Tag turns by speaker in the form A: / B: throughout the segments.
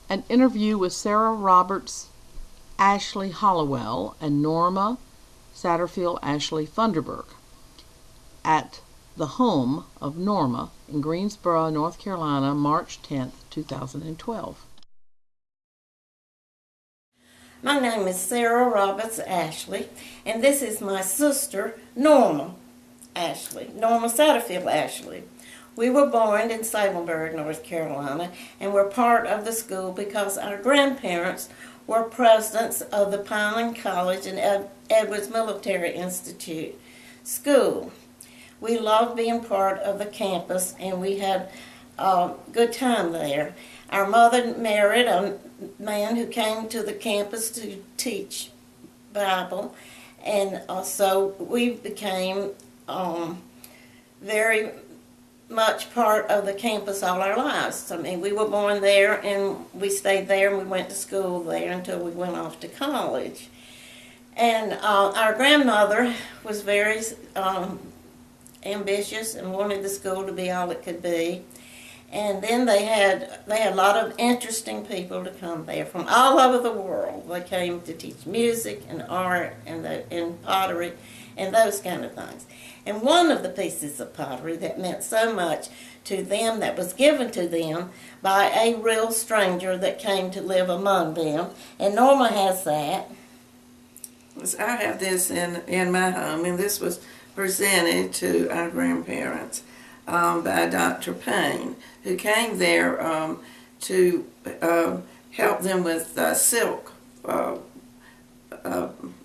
A: An interview with Sarah Roberts, Ashley Hollowel, and Norma Satterfield Ashley Funderburk at the home of Norma in Greensboro, North Carolina, March 10th, 2012.
B: My name is Sarah Roberts Ashley, and this is my sister, Norma Ashley, Norma Satterfield Ashley. We were born in Salemburg, North Carolina, and were part of the school because our grandparents were presidents of the Pineland College and Edwards Military Institute School. We loved being part of the campus, and we had a good time there. Our mother married a man who came to the campus to teach Bible, and so we became very much part of the campus all our lives. I mean, we were born there, and we stayed there, and we went to school there until we went off to college. And our grandmother was very ambitious and wanted the school to be all it could be. And then they had a lot of interesting people to come there from all over the world. They came to teach music and art and pottery and those kind of things. And one of the pieces of pottery that meant so much to them, that was given to them by a real stranger that came to live among them. And Norma has that.
C: I have this in my home, and this was presented to our grandparents by Dr. Payne, who came there to help them with silk,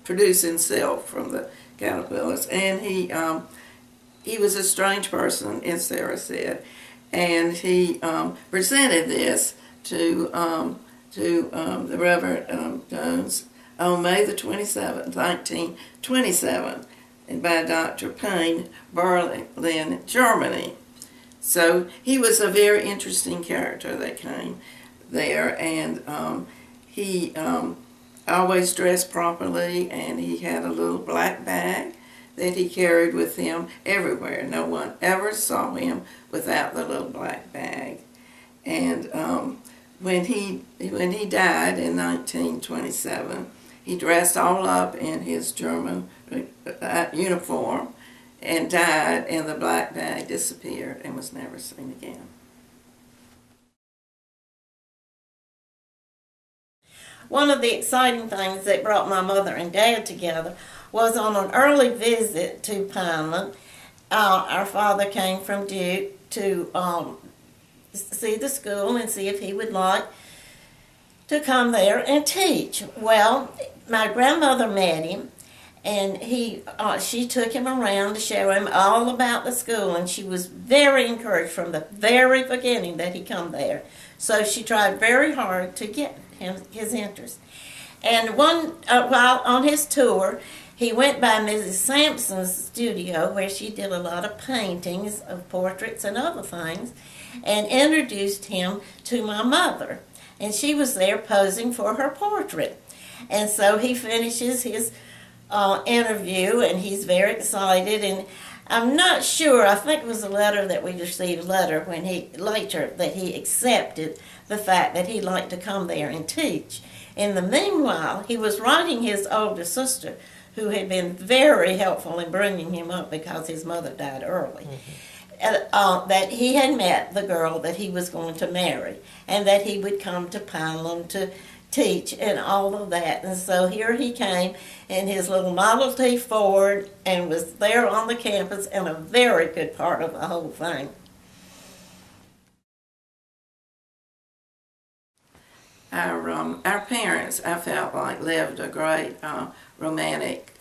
C: producing silk from the caterpillars. And he was a strange person, as Sarah said, and he presented this to the Reverend Jones on May the 27th, 1927, and by Dr. Payne, Berlin, Germany. So he was a very interesting character that came there, and he always dressed properly, and he had a little black bag that he carried with him everywhere. No one ever saw him without the little black bag. And when he died in 1927, he dressed all up in his German uniform and died, and the black bag disappeared and was never seen again.
B: One of the exciting things that brought my mother and dad together was on an early visit to Pineland. Our father came from Duke to see the school and see if he would like to come there and teach. Well, my grandmother met him, and she took him around to show him all about the school, and she was very encouraged from the very beginning that he come there. So she tried very hard to get him his interest. And while on his tour, he went by Mrs. Sampson's studio, where she did a lot of paintings of portraits and other things, and introduced him to my mother. And she was there posing for her portrait. And so he finishes his interview, and he's very excited. And I'm not sure, I think it was a letter that we received later that he accepted the fact that he'd like to come there and teach. In the meanwhile, he was writing his older sister, who had been very helpful in bringing him up because his mother died early. That he had met the girl that he was going to marry, and that he would come to Pineland to teach and all of that. And so here he came in his little Model T Ford and was there on the campus, and a very good part of the whole thing.
C: Our parents, I felt like, lived a great romantic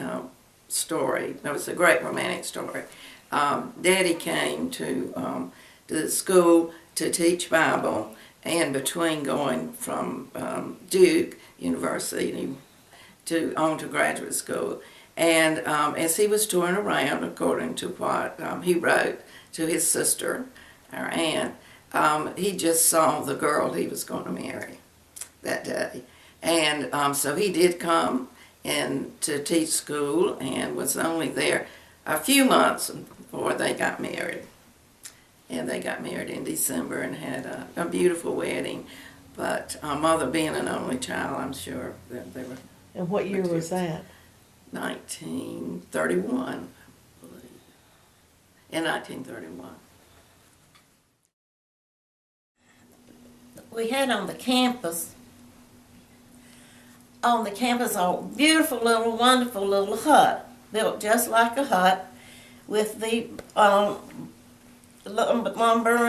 C: story. It was a great romantic story. Daddy came to the school to teach Bible, and between going from Duke University on to graduate school, and as he was touring around, according to what he wrote to his sister, our aunt, he just saw the girl he was going to marry that day. And so he did come in to teach school, and was only there a few months before they got married. And they got married in December and had a beautiful wedding. But mother being an only child, I'm sure that they were
D: And what year was that?
C: 1931, I believe. In 1931.
B: We had on the campus a beautiful little, wonderful little hut, built just like a hut, with the lumber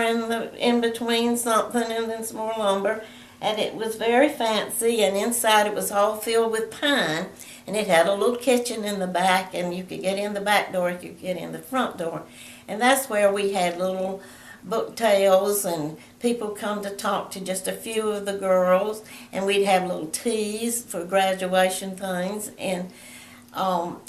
B: in between something and then some more lumber, and it was very fancy, and inside it was all filled with pine, and it had a little kitchen in the back, and you could get in the back door, you could get in the front door, and that's where we had little book tales, and people come to talk to just a few of the girls, and we'd have little teas for graduation things, and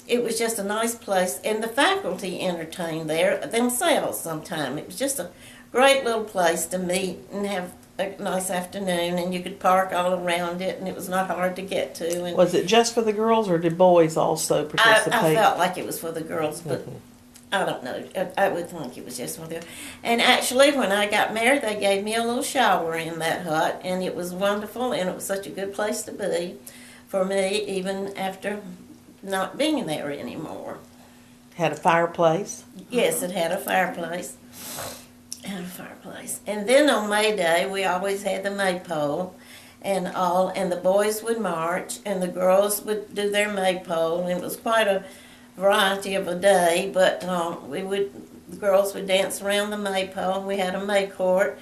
B: it was just a nice place, and the faculty entertained there themselves sometime. It was just a great little place to meet and have a nice afternoon, and you could park all around it, and it was not hard to get to. And
D: Was it just for the girls, or did boys also participate?
B: I felt like it was for the girls, but I don't know. I would think it was just for the. And actually, when I got married, they gave me a little shower in that hut, and it was wonderful, and it was such a good place to be for me, even after not being there anymore.
D: Had a fireplace?
B: Yes, it had a fireplace. And then on May Day, we always had the maypole and the boys would march, and the girls would do their maypole, and it was quite a variety of a day, but the girls would dance around the maypole, and we had a May court,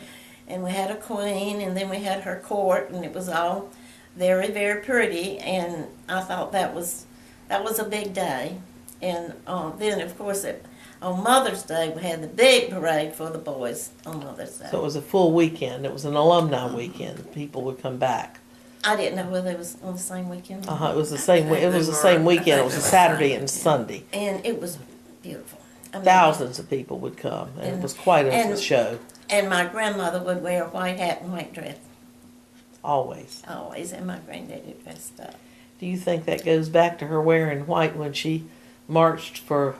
B: and we had a queen, and then we had her court, and it was all very, very pretty, and I thought that was a big day. And then, of course, on Mother's Day, we had the big parade for the boys on Mother's Day.
D: So it was a full weekend. It was an alumni weekend. People would come back.
B: I didn't know whether it was on the same weekend.
D: It was the same. It was the same weekend. It was a Saturday and Sunday.
B: And it was beautiful. I mean,
D: Thousands of people would come, and it was quite a show.
B: And my grandmother would wear a white hat and white dress.
D: Always.
B: Always, and my granddaddy dressed up.
D: Do you think that goes back to her wearing white when she marched for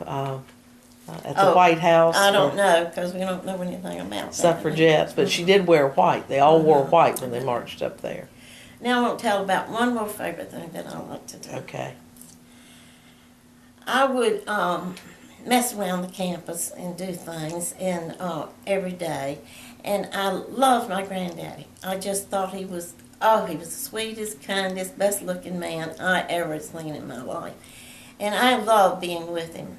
D: at the White House?
B: I don't know, because we don't know anything about that.
D: Suffragettes, but she did wear white. They all wore white when they marched up there.
B: Now I want to tell about one more favorite thing that I like to do.
D: Okay.
B: I would mess around the campus and do things every day, and I loved my granddaddy. I just thought he was the sweetest, kindest, best-looking man I ever seen in my life, and I loved being with him.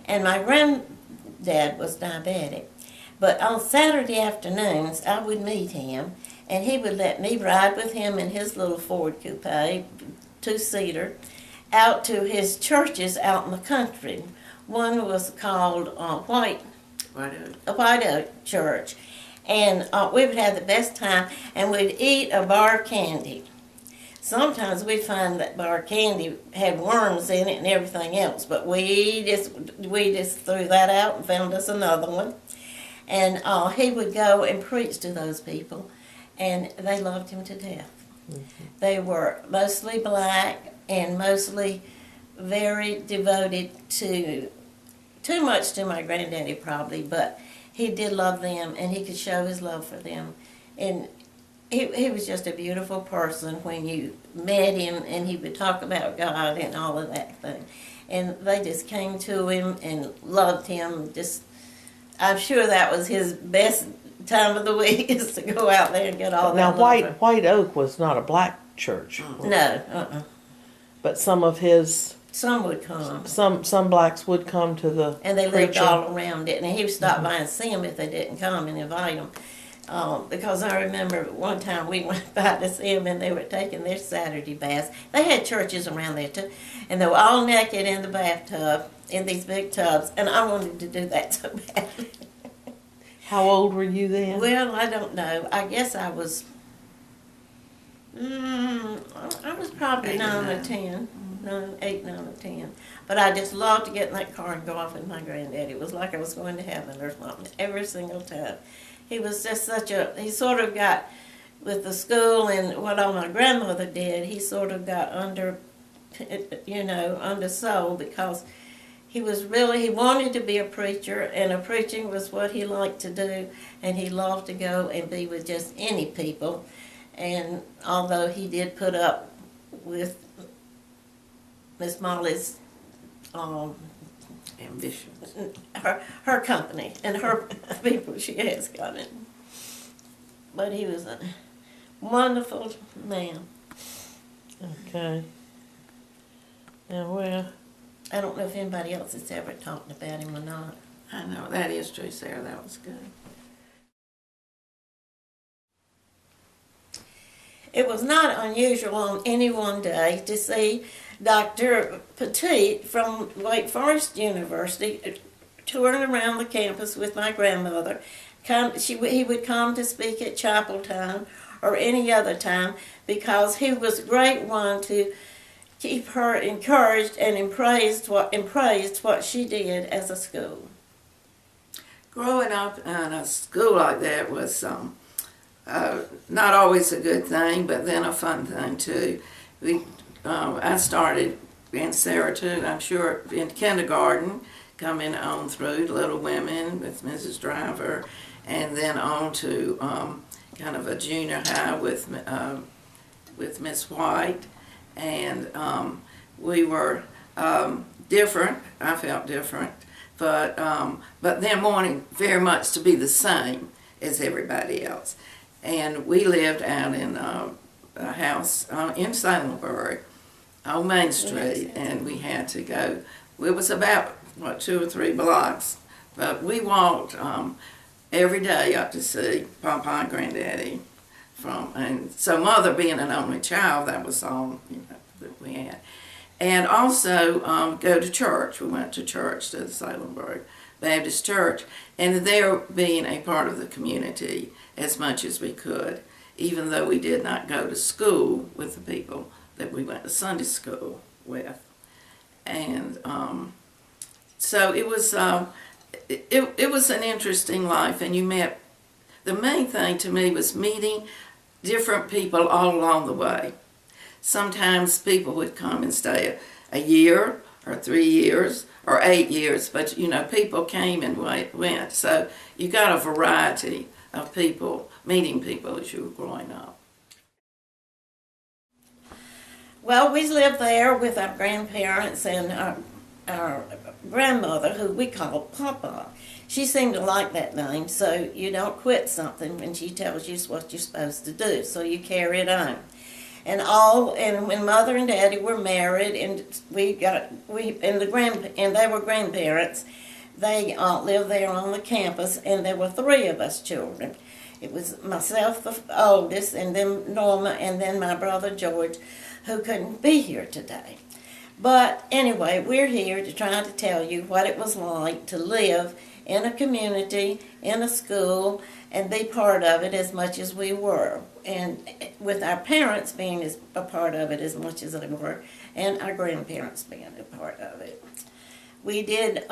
B: And my granddad was diabetic, but on Saturday afternoons I would meet him, and he would let me ride with him in his little Ford coupe, two-seater, out to his churches out in the country. One was called White Oak Church, and we would have the best time, and we'd eat a bar of candy. Sometimes we'd find that bar of candy had worms in it and everything else, but we just threw that out and found us another one. And he would go and preach to those people, and they loved him to death. Mm-hmm. They were mostly black and mostly very devoted to, too much to my granddaddy probably, but he did love them, and he could show his love for them. And he was just a beautiful person when you met him, and he would talk about God and all of that thing. And they just came to him and loved him. I'm sure that was his best time of the week, is to go out there and get all that.
D: Now, White Oak was not a black church.
B: No,
D: But some of his...
B: Some would come.
D: Some blacks would come to the
B: And they lived
D: preaching.
B: all around it. And he would stop by and see them if they didn't come and invite them. Because I remember one time we went by to see them, and they were taking their Saturday baths. They had churches around there too. And they were all naked in the bathtub, in these big tubs. And I wanted to do that so badly.
D: How old were you then?
B: Well, I don't know. I guess I was... I was probably 9 or 10. 8, 9, or 10. But I just loved to get in that car and go off with my granddaddy. It was like I was going to heaven or something every single time. He was just he sort of got, with the school and what all my grandmother did, he sort of got undersold, because he wanted to be a preacher, and preaching was what he liked to do, and he loved to go and be with just any people. And although he did put up with Miss Molly's
C: Ambition.
B: her company and her people she has got it. But he was a wonderful man.
D: Okay. Yeah, well,
B: I don't know if anybody else has ever talked about him or not.
C: I know, that is true, Sarah. That was good.
B: It was not unusual on any one day to see Dr. Petit from Wake Forest University touring around the campus with my grandmother. He would come to speak at chapel time or any other time because he was a great one to keep her encouraged and praised what she did as a school.
C: Growing up in a school like that was not always a good thing, but then a fun thing too. I started, and Sarah too, I'm sure, in kindergarten, coming on through Little Women with Mrs. Driver, and then on to kind of a junior high with Miss White, and we were different. I felt different, but then wanting very much to be the same as everybody else. And we lived out in a house in Salemburg on Main Street, and we had to go. It was about 2 or 3 blocks, but we walked every day up to see Papa and Granddaddy. And so Mother, being an only child, that was all that we had. And also go to church. We went to church, to the Salemburg Baptist Church, and there being a part of the community as much as we could, even though we did not go to school with the people that we went to Sunday school with. And so it was it was an interesting life, and you met. The main thing to me was meeting different people all along the way. Sometimes people would come and stay a year or 3 years or 8 years, but people came and went. So you got a variety of people, meeting people as you were growing up.
B: Well, we lived there with our grandparents and our grandmother, who we called Papa. She seemed to like that name, so you don't quit something when she tells you what you're supposed to do, so you carry it on. And when Mother and Daddy were married, and they were grandparents, they lived there on the campus, and there were 3 of us children. It was myself, the oldest, and then Norma, and then my brother George, who couldn't be here today. But anyway, we're here to try to tell you what it was like to live in a community, in a school, and be part of it as much as we were. And with our parents being a part of it as much as they were, and our grandparents being a part of it. We did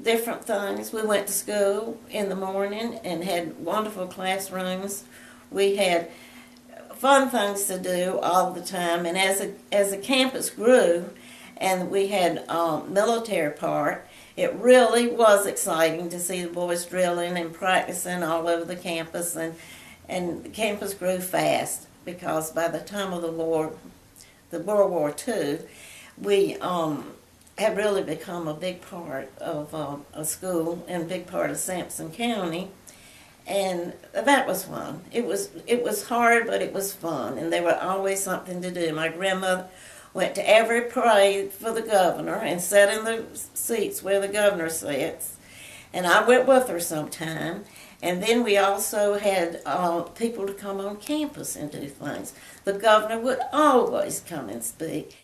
B: different things. We went to school in the morning and had wonderful classrooms. We had fun things to do all the time, and as the campus grew and we had military part, it really was exciting to see the boys drilling and practicing all over the campus, and the campus grew fast because by the time of the World War II, we had really become a big part of a school and a big part of Sampson County. And that was fun. It was hard, but it was fun, and there was always something to do. My grandmother went to every parade for the governor and sat in the seats where the governor sits, and I went with her sometime. And then we also had people to come on campus and do things. The governor would always come and speak.